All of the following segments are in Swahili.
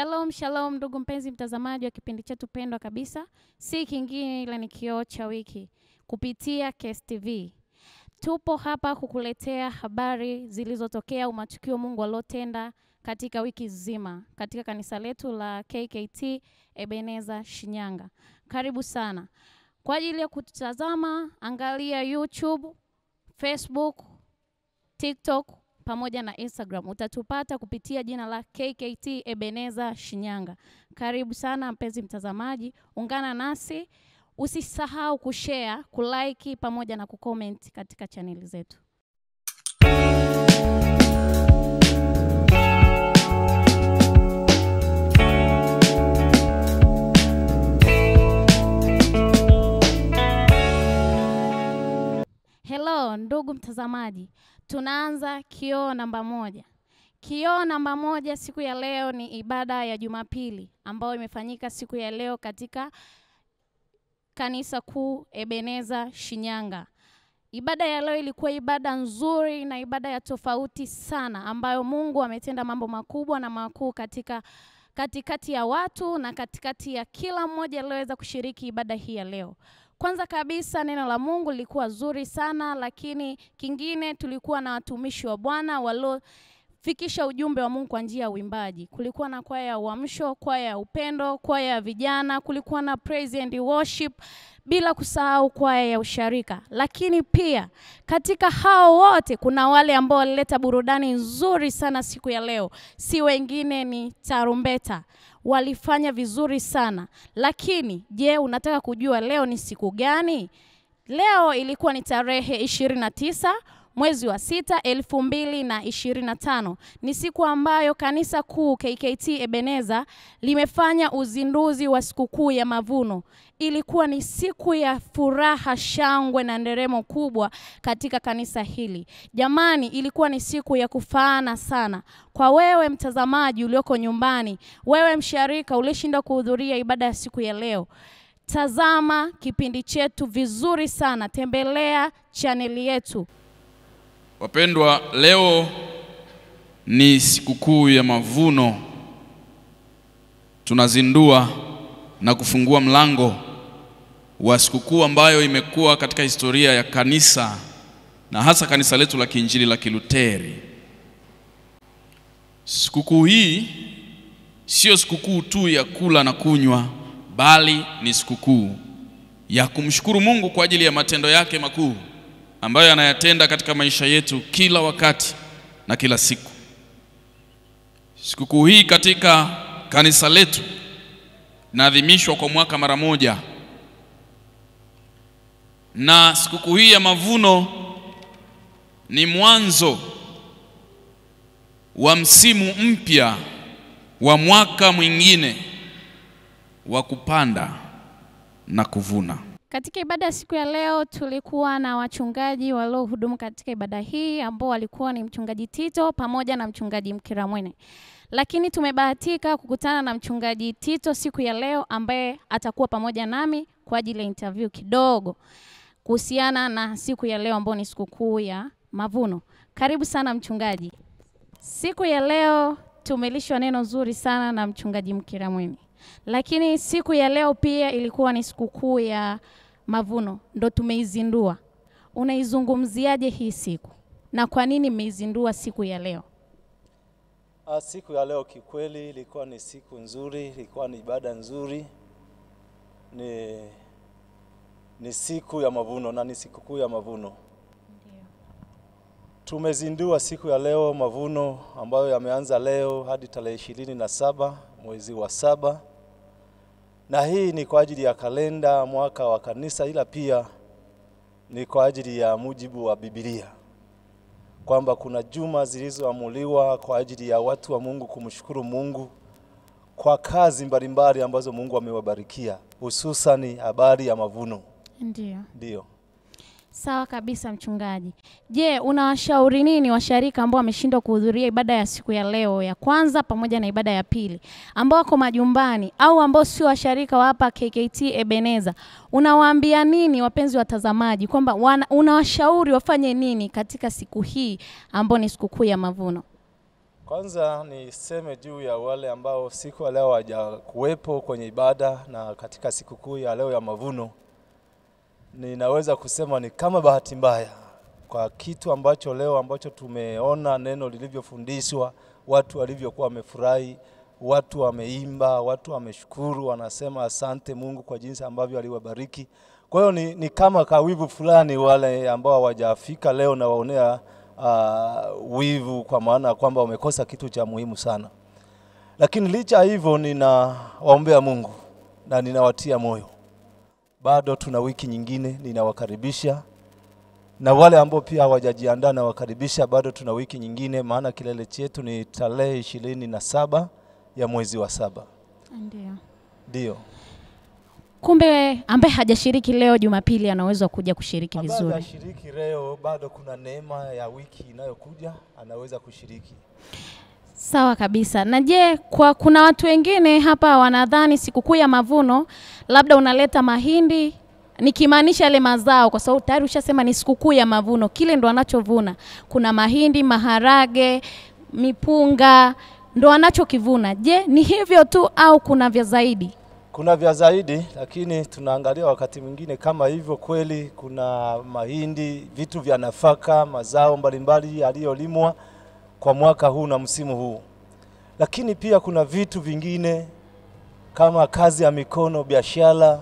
Shalom, shalom ndugu mpenzi mtazamaji wa kipindi chetu pendwa kabisa. Si kingine ila ni Kioo cha Wiki kupitia KS TV. Tupo hapa kukuletea habari zilizotokea au matukio Mungu alotenda katika wiki nzima katika kanisa letu la KKT Ebeneza Shinyanga. Karibu sana. Kwa ajili ya kutazama, angalia YouTube, Facebook, TikTok pamoja na Instagram. Utatupata kupitia jina la KKT Ebeneza Shinyanga. Karibu sana mpenzi mtazamaji, ungana nasi. Usisahau kushare, kulike pamoja na kucomment katika channel zetu. Hello ndugu mtazamaji, tunaanza kioo namba 1. Kioo namba 1 siku ya leo ni ibada ya Jumapili ambayo imefanyika siku ya leo katika kanisa kuu Ebeneza Shinyanga. Ibada ya leo ilikuwa ibada nzuri na ibada ya tofauti sana ambayo Mungu ametenda mambo makubwa na makuu katikati ya watu na katikati ya kila mmoja aliyeweza kushiriki ibada hii ya leo. Kwanza kabisa neno la Mungu lilikuwa zuri sana, lakini kingine tulikuwa na watumishi wa Bwana waliofikisha ujumbe wa Mungu kwa njia ya uimbaji. Kulikuwa na kwaya ya uamsho, kwaya ya upendo, kwaya ya vijana, kulikuwa na praise and worship, bila kusahau kwaya ya usharika. Lakini pia katika hao wote kuna wale ambao walileta burudani nzuri sana siku ya leo. Si wengine ni tarumbeta. Walifanya vizuri sana. Lakini je, unataka kujua leo ni siku gani? Leo ilikuwa ni tarehe 29 mwezi wa 6 2025. Ni siku ambayo kanisa kuu KKT Ebeneza limefanya uzinduzi wa sikukuu ya mavuno. Ilikuwa ni siku ya furaha, shangwe na nderemo kubwa katika kanisa hili. Jamani, ilikuwa ni siku ya kufaana sana. Kwa wewe mtazamaji ulioko nyumbani, wewe msharika ulishinda kuhudhuria ibada ya siku ya leo, tazama kipindi chetu vizuri sana. Tembelea chaneli yetu. Wapendwa, leo ni sikukuu ya mavuno. Tunazindua na kufungua mlango wa sikukuu ambayo imekuwa katika historia ya kanisa na hasa kanisa letu la Kiinjili la Kiluteri. Sikukuu hii sio sikukuu tu ya kula na kunywa, bali ni sikukuu ya kumshukuru Mungu kwa ajili ya matendo yake makuu ambayo anayatenda katika maisha yetu kila wakati na kila siku. Sikukuu hii katika kanisa letu inaadhimishwa kwa mwaka mara moja. Na sikukuu hii ya mavuno ni mwanzo wa msimu mpya wa mwaka mwingine wa kupanda na kuvuna. Katika ibada siku ya leo tulikuwa na wachungaji waliohudumu katika ibada hii ambao walikuwa ni mchungaji Tito pamoja na mchungaji Mkiramwene. Lakini tumebahatika kukutana na mchungaji Tito siku ya leo ambaye atakuwa pamoja nami kwa ajili ya interview kidogo kuhusiana na siku ya leo ambayo ni sikukuu ya mavuno. Karibu sana mchungaji. Siku ya leo tumelishwa neno zuri sana na mchungaji Mkiramwene. Lakini siku ya leo pia ilikuwa ni sikukuu ya mavuno, ndo tumeizindua. Unaizungumziaje hii siku? Na kwa nini mmeizindua siku ya leo? Siku ya leo kikweli ilikuwa ni siku nzuri, ilikuwa ni ibada nzuri. Ni siku ya mavuno na ni sikukuu ya mavuno. Ndiyo. Tumezindua siku ya leo mavuno ambayo yameanza leo hadi tarehe 27 mwezi wa 7. Na hii ni kwa ajili ya kalenda mwaka wa kanisa, ila pia ni kwa ajili ya mujibu wa Biblia, kwamba kuna juma zilizoamuliwa kwa ajili ya watu wa Mungu kumshukuru Mungu kwa kazi mbalimbali ambazo Mungu amewabarikia, hususan habari ya mavuno. Ndio. Sawa kabisa mchungaji. Je, unawashauri nini washarika ambao wameshindwa kuhudhuria ibada ya siku ya leo ya kwanza pamoja na ibada ya pili, ambao wako majumbani au ambao sio washarika wa hapa KKT Ebeneza? Unawaambia nini wapenzi watazamaji, kwamba unawashauri wafanye nini katika siku hii ambayo ni sikukuu ya mavuno? Kwanza niseme juu ya wale ambao siku ya leo hawajakuwepo kwenye ibada na katika sikukuu ya leo ya mavuno. Ninaweza kusema ni kama bahati mbaya kwa kitu ambacho leo ambacho tumeona neno lilivyofundishwa, watu walivyokuwa wamefurahi, watu wameimba, watu wameshukuru, wanasema asante Mungu kwa jinsi ambavyo aliwabariki. Kwa hiyo ni kama kawivu fulani wale ambao hawajafika leo na waonea wivu, kwa maana kwamba wamekosa kitu cha muhimu sana. Lakini licha hivyo ninawaombea Mungu na ninawatia moyo. Bado tuna wiki nyingine, ninawakaribisha. Na wale ambao pia hawajajiandaa na wakaribisha, bado tuna wiki nyingine, maana kilele chetu ni tarehe 27 ya mwezi wa 7. Ndio. Kumbe ambaye hajashiriki leo Jumapili anaweza kuja kushiriki vizuri. Ambaye hajashiriki leo bado kuna neema ya wiki inayokuja, anaweza kushiriki. Sawa kabisa. Na je, kuna watu wengine hapa wanadhani sikukuu ya mavuno labda unaleta mahindi, nikimaanisha yale mazao, kwa sababu tayari ushasema ni sikukuu ya mavuno, kile ndo anachovuna. Kuna mahindi, maharage, mipunga ndo anachokivuna. Je, ni hivyo tu au kuna vya zaidi? Kuna vya zaidi, lakini tunaangalia wakati mwingine kama hivyo kweli. Kuna mahindi, vitu vya nafaka, mazao mbalimbali yaliyolimwa kwa mwaka huu na msimu huu. Lakini pia kuna vitu vingine kama kazi ya mikono, biashara,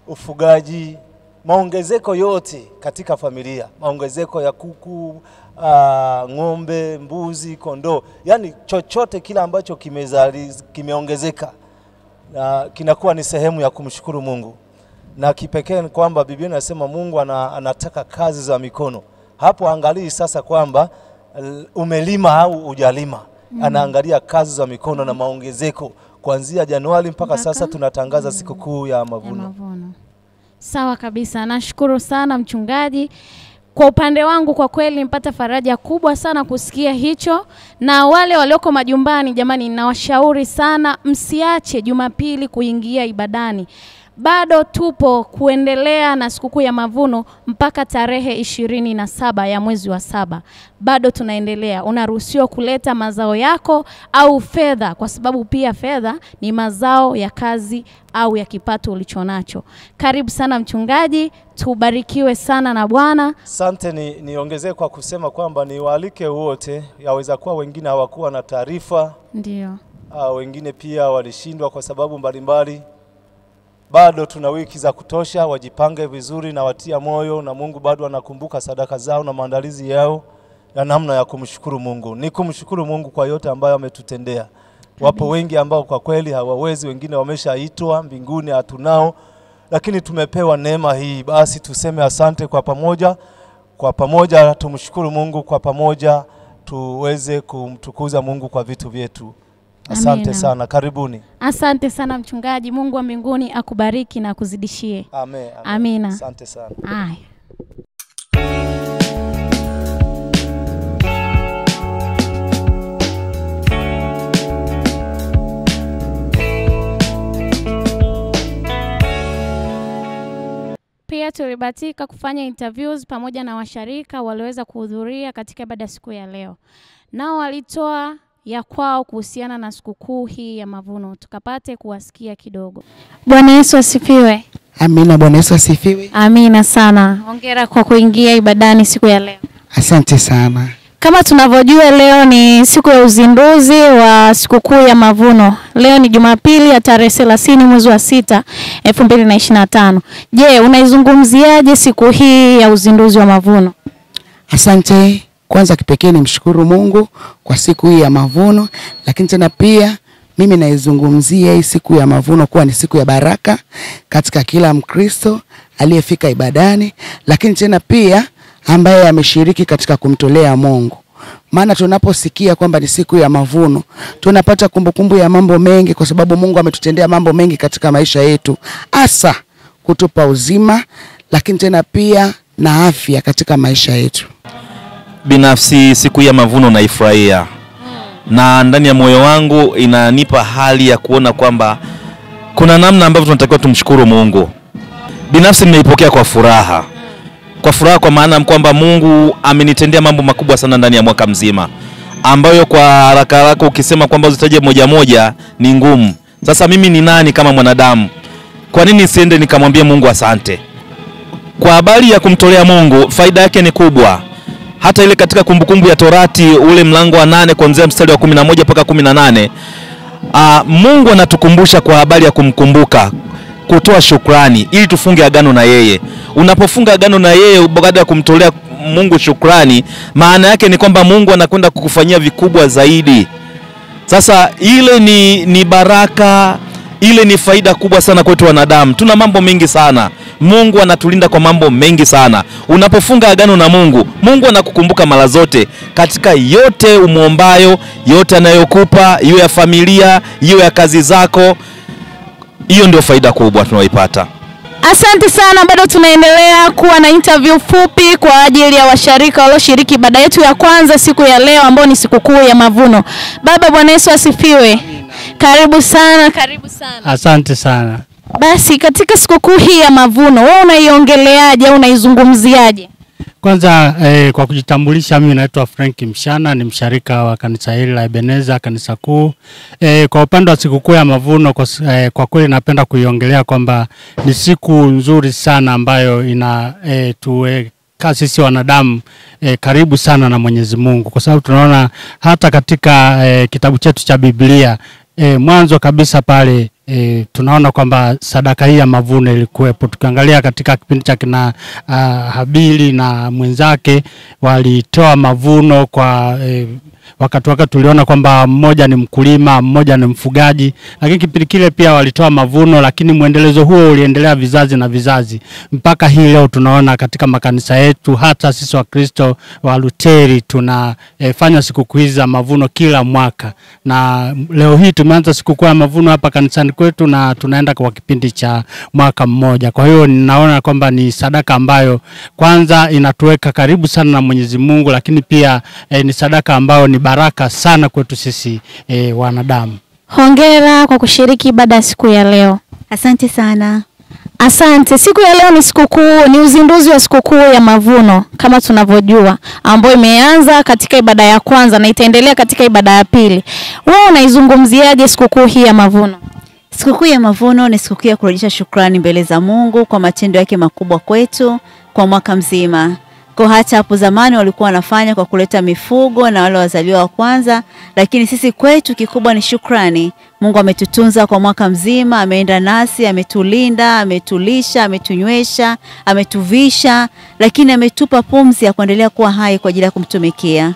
ufugaji, maongezeko yote katika familia, maongezeko ya kuku, ng'ombe, mbuzi, kondoo, yani chochote kila ambacho kimeongezeka na kinakuwa ni sehemu ya kumshukuru Mungu. Na kipekee ni kwamba Biblia inasema Mungu anataka kazi za mikono. Hapo angalii sasa kwamba umelima au hujalima. Anaangalia kazi za mikono na maongezeko. Kuanzia Januari mpaka sasa tunatangaza sikukuu ya mavuno. Sawa kabisa. Nashukuru sana mchungaji. Kwa upande wangu kwa kweli nipata faraja kubwa sana kusikia hicho. Na wale walioko majumbani, jamani, ninawashauri sana msiache Jumapili kuingia ibadani. Bado tupo kuendelea na sikukuu ya mavuno mpaka tarehe 27 ya mwezi wa 7. Bado tunaendelea. Unaruhusiwa kuleta mazao yako au fedha, kwa sababu pia fedha ni mazao ya kazi au ya kipato ulichonacho. Karibu sana mchungaji, tubarikiwe sana na Bwana. Asante. Niongezee kwa kusema kwamba niwaalike wote, yaweza kuwa wengine hawakuwa na taarifa. Ndio. Wengine pia walishindwa kwa sababu mbalimbali. Bado tuna wiki za kutosha, wajipange vizuri na watia moyo, na Mungu bado anakumbuka sadaka zao na maandalizi yao ya namna ya kumshukuru Mungu. Ni kumshukuru Mungu kwa yote ambayo ametutendea. Wapo wengi ambao kwa kweli hawawezi, wengine wameshaitwa mbinguni, hatunao, lakini tumepewa neema hii. Basi tuseme asante kwa pamoja. Kwa pamoja tumshukuru Mungu, kwa pamoja tuweze kumtukuza Mungu kwa vitu vyetu. Asante sana, karibuni. Asante sana mchungaji, Mungu wa mbinguni akubariki na akuzidishie. Amen. Amina. Asante sana. Haya. Pia tulibahatika kufanya interviews pamoja na washarika walioweza kuhudhuria katika ibada siku ya leo. Nao walitoa ya kwao kuhusiana na sikukuu hii ya mavuno. Tukapate kuwasikia kidogo. Bwana Yesu asifiwe. Amina. Bwana Yesu asifiwe. Amina sana. Hongera kwa kuingia ibadani siku ya leo. Asante sana. Kama tunavyojua leo ni siku ya uzinduzi wa sikukuu ya mavuno. Leo ni Jumapili ya tarehe 30 mwezi wa 6, 2025. Je, unaizungumziaje siku hii ya uzinduzi wa mavuno? Asante. Kwanza kipekee nimshukuru Mungu kwa siku hii ya mavuno, lakini tena pia mimi naizungumzia hii siku ya mavuno kuwa ni siku ya baraka katika kila Mkristo aliyefika ibadani, lakini tena pia ambaye ameshiriki katika kumtolea Mungu. Maana tunaposikia kwamba ni siku ya mavuno, tunapata kumbukumbu ya mambo mengi, kwa sababu Mungu ametutendea mambo mengi katika maisha yetu, hasa kutupa uzima, lakini tena pia na afya katika maisha yetu. Binafsi siku ya mavuno naifurahia. Na ndani ya moyo wangu inanipa hali ya kuona kwamba kuna namna ambavyo tunatakiwa tumshukuru Mungu. Binafsi nimeipokea kwa furaha. Kwa furaha kwa maana kwamba Mungu amenitendea mambo makubwa sana ndani ya mwaka mzima. ambayo kwa haraka haraka ukisema kwamba uzitaje moja moja ni ngumu. Sasa mimi ni nani kama mwanadamu? Kwa nini siende nikamwambia Mungu asante? Kwa habari ya kumtolea Mungu, faida yake ni kubwa. Hata ile katika Kumbukumbu ya Torati ule mlango wa 8 kuanzia mstari wa 11 mpaka 18, Mungu anatukumbusha kwa habari ya kumkumbuka, kutoa shukrani ili tufunge agano na yeye. Unapofunga agano na yeye baada ya kumtolea Mungu shukrani, maana yake ni kwamba Mungu anakwenda kukufanyia vikubwa zaidi. Sasa ile ni baraka, ile ni faida kubwa sana kwetu wanadamu. Tuna mambo mengi sana. Mungu anatulinda kwa mambo mengi sana. Unapofunga agano na Mungu, Mungu anakukumbuka mara zote katika yote umuombayo, yote anayokupa, iwe ya familia, iwe ya kazi zako. Hiyo ndio faida kubwa tunayoipata. Asante sana, bado tunaendelea kuwa na interview fupi kwa ajili ya washarika walioshiriki ibada yetu ya kwanza siku ya leo ambayo ni sikukuu ya mavuno. Baba, Bwana Yesu asifiwe. Karibu sana, karibu sana. Asante sana. Basi katika sikukuu hii ya mavuno, wewe unaiongeleaje au unaizungumziaje? Kwanza kwa kujitambulisha, mimi naitwa Frank Mshana, ni msharika wa kanisa hili la Ebeneza, kanisa kuu. Kwa upande wa sikukuu ya mavuno, kwa kweli napenda kuiongelea kwamba ni siku nzuri sana ambayo tuweka sisi wanadamu karibu sana na Mwenyezi Mungu, kwa sababu tunaona hata katika kitabu chetu cha Biblia mwanzo kabisa pale tunaona kwamba sadaka hii ya mavuno ilikuwepo. Tukiangalia katika kipindi cha kina Habili na mwenzake, walitoa mavuno kwa wakati tuliona kwamba mmoja ni mkulima, mmoja ni mfugaji, lakini kipindi kile pia walitoa mavuno, lakini muendelezo huo uliendelea vizazi na vizazi mpaka hii leo. Tunaona katika makanisa yetu, hata sisi wa Kristo wa Luteri tunafanya sikukuu hizi za mavuno kila mwaka, na leo hii tumeanza sikukuu ya mavuno hapa kanisani kwetu na tunaenda kwa kipindi cha mwaka mmoja. Kwa hiyo ninaona kwamba ni sadaka ambayo kwanza inatuweka karibu sana na Mwenyezi Mungu, lakini pia ni sadaka ambayo ni baraka sana kwetu sisi wanadamu. Hongera kwa kushiriki ibada ya siku ya leo. Asante sana. Asante. Siku ya leo ni sikukuu, ni uzinduzi wa sikukuu ya mavuno kama tunavyojua, ambayo imeanza katika ibada ya kwanza na itaendelea katika ibada ya pili. Wewe unaizungumziaje sikukuu hii ya mavuno? Sikukuu ya mavuno ni sikukuu ya kurudisha shukrani mbele za Mungu kwa matendo yake makubwa kwetu kwa mwaka mzima. Kwa hata hapo zamani walikuwa wanafanya kwa kuleta mifugo na wale wazaliwa wa kwanza, lakini sisi kwetu kikubwa ni shukrani. Mungu ametutunza kwa mwaka mzima, ameenda nasi, ametulinda, ametulisha, ametunywesha, ametuvisha, lakini ametupa pumzi ya kuendelea kuwa hai kwa ajili ya kumtumikia.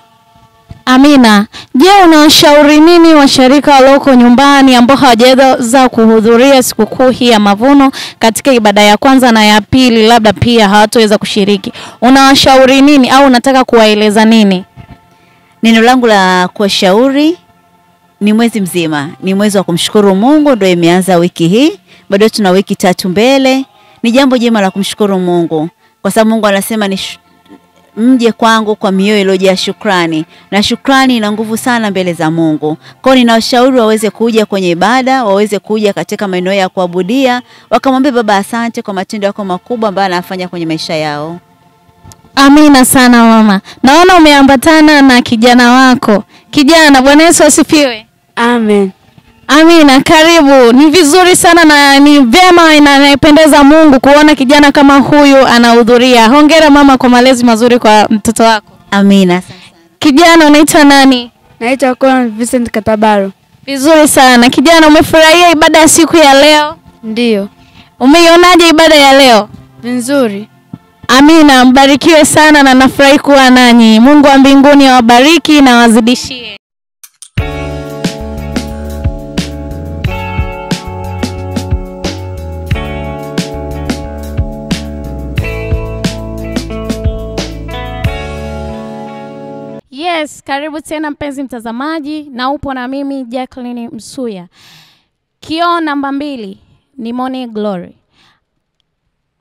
Amina. Je, unawashauri nini washarika walioko nyumbani ambao hawajaweza kuhudhuria sikukuu hii ya mavuno katika ibada ya kwanza na ya pili, labda pia hawataweza kushiriki? Unawashauri nini au unataka kuwaeleza nini? Neno langu la kuwashauri ni mwezi mzima, ni mwezi wa kumshukuru Mungu, ndio imeanza wiki hii. Bado tuna wiki 3 mbele. Ni jambo jema la kumshukuru Mungu, kwa sababu Mungu anasema ni mje kwangu kwa mioyo iliyojaa shukrani, na shukrani ina nguvu sana mbele za Mungu. Kwa hiyo ninawashauri waweze kuja kwenye ibada, waweze kuja katika maeneo ya kuabudia, wakamwambia Baba asante kwa matendo yako makubwa ambayo anafanya kwenye maisha yao. Amina sana mama. Naona umeambatana na kijana wako. Kijana, Bwana Yesu asifiwe. Amen. Amina, karibu. Ni vizuri sana na ni vyema inapendeza Mungu kuona kijana kama huyu anahudhuria. Hongera mama kwa malezi mazuri kwa mtoto wako. Amina. Kijana, unaitwa nani? Naitwa Colin Vincent Katabaro. Vizuri sana. Kijana, umefurahia ibada ya siku ya leo? Ndiyo. Umeionaje ibada ya leo? Nzuri. Amina, mbarikiwe sana na nafurahi kuwa nanyi. Mungu wa mbinguni awabariki na wazidishie. Yes, karibu tena mpenzi mtazamaji, na upo na mimi Jacqueline Msuya. Kioo namba 2 ni Morning Glory.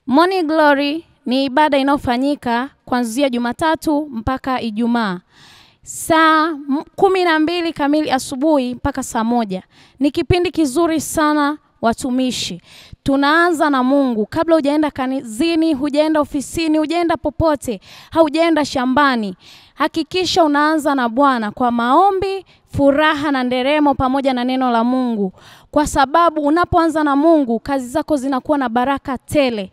Morning Glory ni ibada inayofanyika kuanzia Jumatatu mpaka Ijumaa. Saa 12 kamili asubuhi mpaka saa 1. Ni kipindi kizuri sana watumishi. Tunaanza na Mungu. Kabla hujaenda kazini, hujaenda ofisini, hujaenda popote, haujaenda shambani, hakikisha unaanza na Bwana kwa maombi, furaha na nderemo pamoja na neno la Mungu. Kwa sababu unapoanza na Mungu, kazi zako zinakuwa na baraka tele.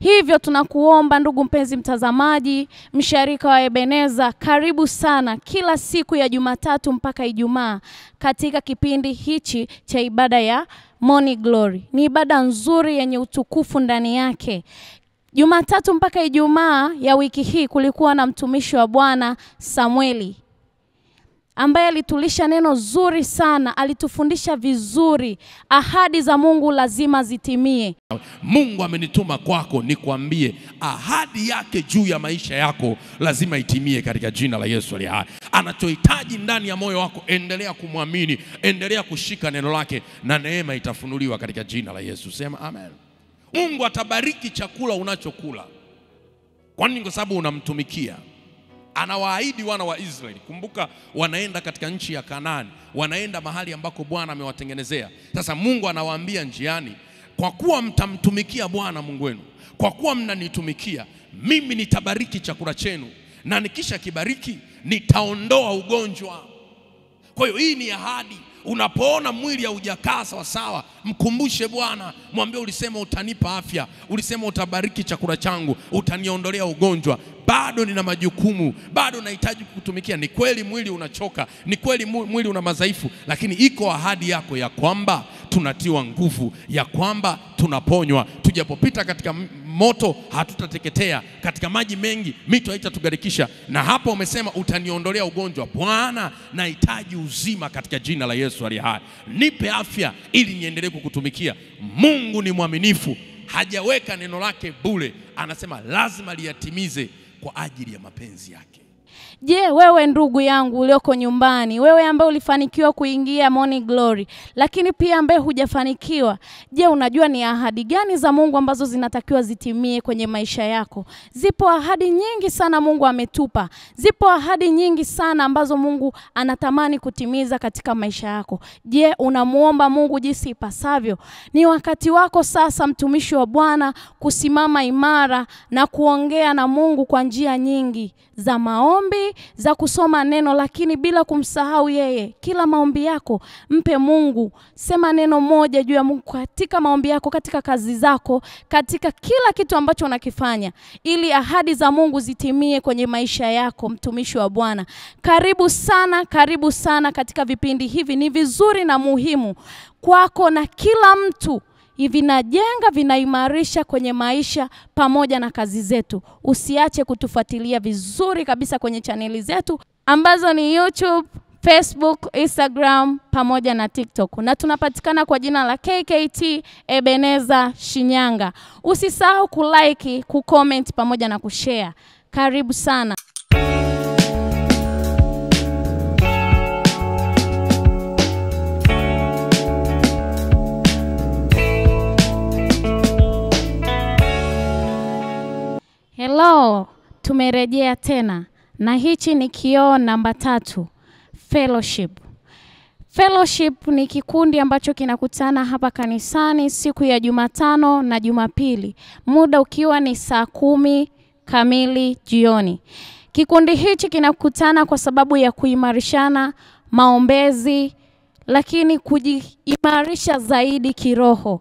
Hivyo tunakuomba ndugu mpenzi mtazamaji, msharika wa Ebeneza, karibu sana kila siku ya Jumatatu mpaka Ijumaa katika kipindi hichi cha ibada ya Morning Glory. Ni ibada nzuri yenye utukufu ndani yake. Jumatatu mpaka Ijumaa ya wiki hii kulikuwa na mtumishi wa Bwana Samueli, ambaye alitulisha neno zuri sana, alitufundisha vizuri. Ahadi za Mungu lazima zitimie. Mungu amenituma kwako nikwambie ahadi yake juu ya maisha yako lazima itimie katika jina la Yesu aliye hai. Anachohitaji ndani ya moyo wako, endelea kumwamini, endelea kushika neno lake na neema itafunuliwa katika jina la Yesu. Sema amen. Mungu atabariki chakula unachokula. Kwa nini? Kwa sababu unamtumikia. Anawaahidi wana wa Israeli. Kumbuka wanaenda katika nchi ya Kanaani, wanaenda mahali ambako Bwana amewatengenezea. Sasa Mungu anawaambia njiani, kwa kuwa mtamtumikia Bwana Mungu wenu, kwa kuwa mnanitumikia, mimi nitabariki chakula chenu, na nikisha kibariki nitaondoa ugonjwa. Kwa hiyo hii ni ahadi. Unapoona mwili haujakaa sawa sawa, mkumbushe Bwana, mwambie ulisema utanipa afya, ulisema utabariki chakula changu, utaniondolea ugonjwa. Bado nina majukumu, bado nahitaji kukutumikia. Ni kweli mwili unachoka, ni kweli mwili una madhaifu, lakini iko ahadi yako ya kwamba tunatiwa nguvu, ya kwamba tunaponywa. Tujapopita katika moto hatutateketea, katika maji mengi mito haitatugarikisha. Na hapo umesema utaniondolea ugonjwa. Bwana, nahitaji uzima katika jina la Yesu aliye hai. Nipe afya ili niendelee kukutumikia. Mungu ni mwaminifu, hajaweka neno lake bure. Anasema lazima liyatimize kwa ajili ya mapenzi yake. Je, wewe ndugu yangu ulioko nyumbani, wewe ambaye ulifanikiwa kuingia Morning Glory, lakini pia ambaye hujafanikiwa, je, unajua ni ahadi gani za Mungu ambazo zinatakiwa zitimie kwenye maisha yako? Zipo ahadi nyingi sana Mungu ametupa. Zipo ahadi nyingi sana ambazo Mungu anatamani kutimiza katika maisha yako. Je, unamuomba Mungu jinsi ipasavyo? Ni wakati wako sasa, mtumishi wa Bwana, kusimama imara na kuongea na Mungu kwa njia nyingi za maombi, za kusoma neno, lakini bila kumsahau yeye. Kila maombi yako mpe Mungu. Sema neno moja juu ya Mungu katika maombi yako, katika kazi zako, katika kila kitu ambacho unakifanya, ili ahadi za Mungu zitimie kwenye maisha yako, mtumishi wa Bwana. Karibu sana katika vipindi hivi. Ni vizuri na muhimu kwako na kila mtu. Vinajenga, vinaimarisha kwenye maisha pamoja na kazi zetu. Usiache kutufuatilia vizuri kabisa kwenye chaneli zetu ambazo ni YouTube, Facebook, Instagram pamoja na TikTok. Na tunapatikana kwa jina la KKT Ebeneza Shinyanga. Usisahau kulike, kucomment pamoja na kushare. Karibu sana. Hello, tumerejea tena na hichi ni kioo namba 3, Fellowship. Fellowship ni kikundi ambacho kinakutana hapa kanisani siku ya Jumatano na Jumapili, muda ukiwa ni saa 10 kamili jioni. Kikundi hichi kinakutana kwa sababu ya kuimarishana maombezi, lakini kujiimarisha zaidi kiroho.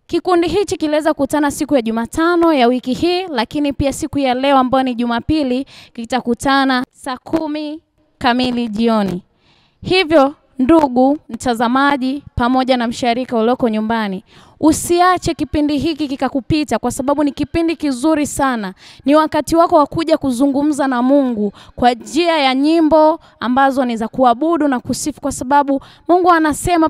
Kikundi hichi kiliweza kukutana siku ya Jumatano ya wiki hii, lakini pia siku ya leo ambayo ni Jumapili kitakutana saa 10 kamili jioni. Hivyo ndugu mtazamaji pamoja na msharika ulioko nyumbani, usiache kipindi hiki kikakupita, kwa sababu ni kipindi kizuri sana. Ni wakati wako wa kuja kuzungumza na Mungu kwa njia ya nyimbo ambazo ni za kuabudu na kusifu, kwa sababu Mungu anasema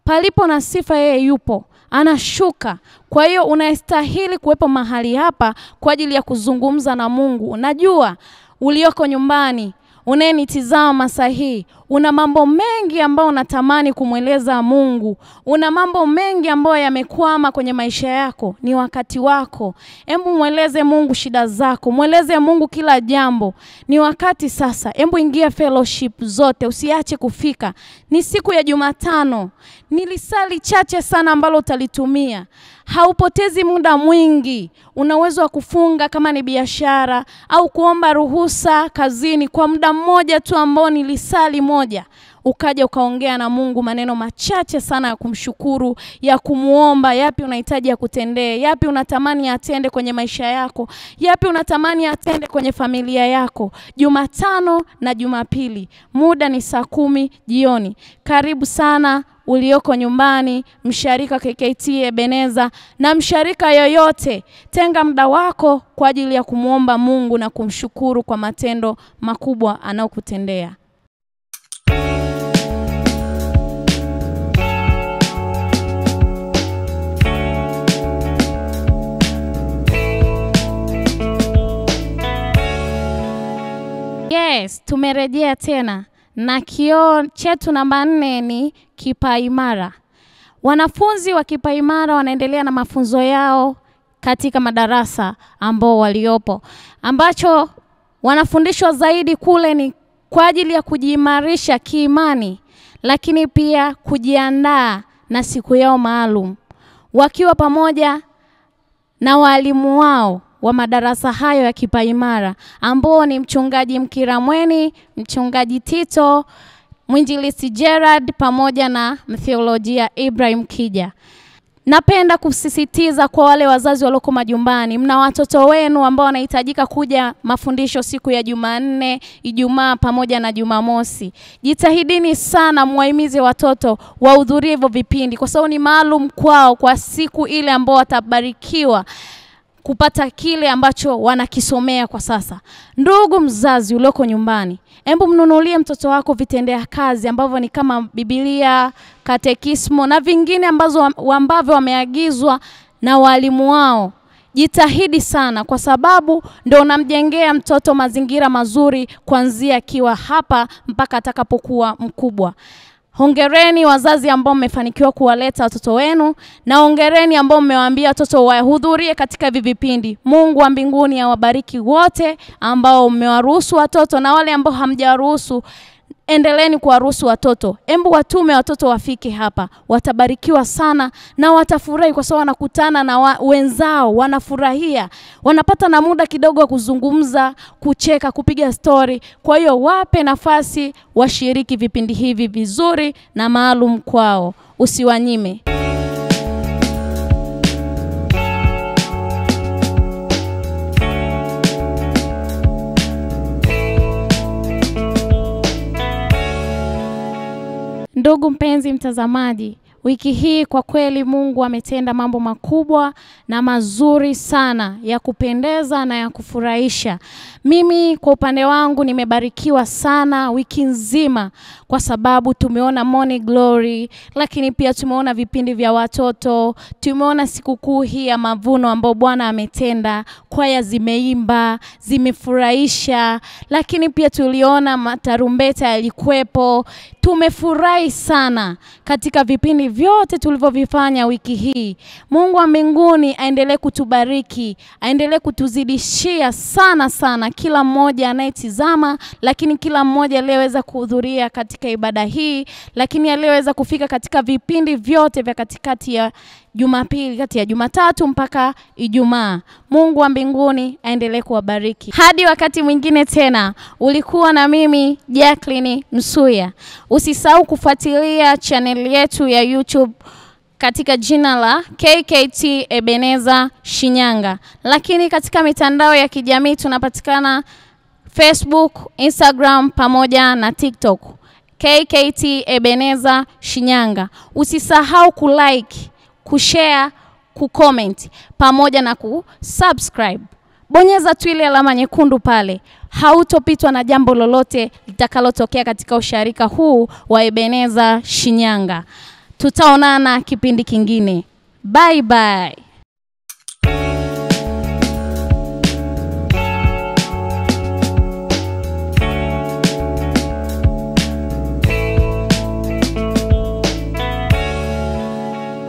palipo na sifa yeye yupo, anashuka. Kwa hiyo unastahili kuwepo mahali hapa kwa ajili ya kuzungumza na Mungu. Najua ulioko nyumbani unayenitizama sahihi, una mambo mengi ambayo unatamani kumweleza Mungu. Una mambo mengi ambayo yamekwama kwenye maisha yako. Ni wakati wako. Hebu mweleze Mungu shida zako. Mweleze Mungu kila jambo. Ni wakati sasa. Hebu ingia fellowship zote. Usiache kufika. Ni siku ya Jumatano. Nilisali chache sana ambalo utalitumia. Haupotezi muda mwingi. Una uwezo wa kufunga kama ni biashara au kuomba ruhusa kazini kwa muda mmoja tu ambao nilisali moja. Ukaja ukaongea na Mungu maneno machache sana ya kumshukuru, ya kumuomba, yapi unahitaji ya kutendee, yapi unatamani atende kwenye maisha yako, yapi unatamani atende kwenye familia yako. Jumatano na Jumapili. Muda ni saa 10 jioni. Karibu sana ulioko nyumbani, msharika KKT Ebeneza na msharika yoyote. Tenga muda wako kwa ajili ya kumuomba Mungu na kumshukuru kwa matendo makubwa anayokutendea. Yes, tumerejea tena. Na kioo chetu namba 4 ni kipaimara. Wanafunzi wa kipaimara wanaendelea na mafunzo yao katika madarasa ambao waliopo. Ambacho wanafundishwa zaidi kule ni kwa ajili ya kujiimarisha kiimani, lakini pia kujiandaa na siku yao maalum. Wakiwa pamoja na walimu wao wa madarasa hayo ya kipaimara ambao ni mchungaji Mkiramweni, mchungaji Tito, mwinjilisti Gerard pamoja na mtheolojia Ibrahim Kija. Napenda kusisitiza kwa wale wazazi walioko majumbani, mna watoto wenu ambao wanahitajika kuja mafundisho siku ya Jumanne, Ijumaa pamoja na Jumamosi. Jitahidini sana muwahimize watoto wahudhurie hivyo vipindi kwa sababu ni maalum kwao kwa siku ile ambao watabarikiwa kupata kile ambacho wanakisomea kwa sasa. Ndugu mzazi ulioko nyumbani, hebu mnunulie mtoto wako vitendea kazi ambavyo ni kama Biblia, katekismo na vingine ambavyo wameagizwa na walimu wao. Jitahidi sana kwa sababu ndio unamjengea mtoto mazingira mazuri kuanzia akiwa hapa mpaka atakapokuwa mkubwa. Hongereni wazazi ambao mmefanikiwa kuwaleta watoto wenu, na hongereni ambao mmewaambia watoto wahudhurie katika hivi vipindi. Mungu wa mbinguni awabariki wote ambao mmewaruhusu watoto, na wale ambao hamjawaruhusu endeleeni kuwaruhusu watoto. Embu watume watoto wafike hapa. Watabarikiwa sana na watafurahi kwa sababu wanakutana na wenzao, wanafurahia. Wanapata na muda kidogo wa kuzungumza, kucheka, kupiga story. Kwa hiyo wape nafasi washiriki vipindi hivi vizuri na maalum kwao. Usiwanyime. Ndugu mpenzi mtazamaji, wiki hii kwa kweli Mungu ametenda mambo makubwa na mazuri sana ya kupendeza na ya kufurahisha. Mimi kwa upande wangu nimebarikiwa sana wiki nzima kwa sababu tumeona Morning Glory, lakini pia tumeona vipindi vya watoto, tumeona sikukuu hii ya mavuno ambao Bwana ametenda, kwaya zimeimba, zimefurahisha, lakini pia tuliona matarumbeta yalikuwepo. Tumefurahi sana katika vipindi vyote tulivyovifanya wiki hii. Mungu wa mbinguni aendelee kutubariki, aendelee kutuzidishia sana sana kila mmoja anayetizama, lakini kila mmoja aliyeweza kuhudhuria katika ibada hii, lakini aliyeweza kufika katika vipindi vyote vya katikati ya Jumapili, kati ya Jumatatu mpaka Ijumaa. Mungu wa mbinguni aendelee kuwabariki. Hadi wakati mwingine tena, ulikuwa na mimi Jacqueline Msuya. Usisahau kufuatilia channel yetu ya YouTube katika jina la KKT Ebeneza Shinyanga. Lakini katika mitandao ya kijamii tunapatikana Facebook, Instagram pamoja na TikTok. KKT Ebeneza Shinyanga. Usisahau kulike, kushare, kucomment pamoja na kusubscribe. Bonyeza tu ile alama nyekundu pale. Hautopitwa na jambo lolote litakalotokea katika usharika huu wa Ebeneza Shinyanga. Tutaonana kipindi kingine. Bye bye.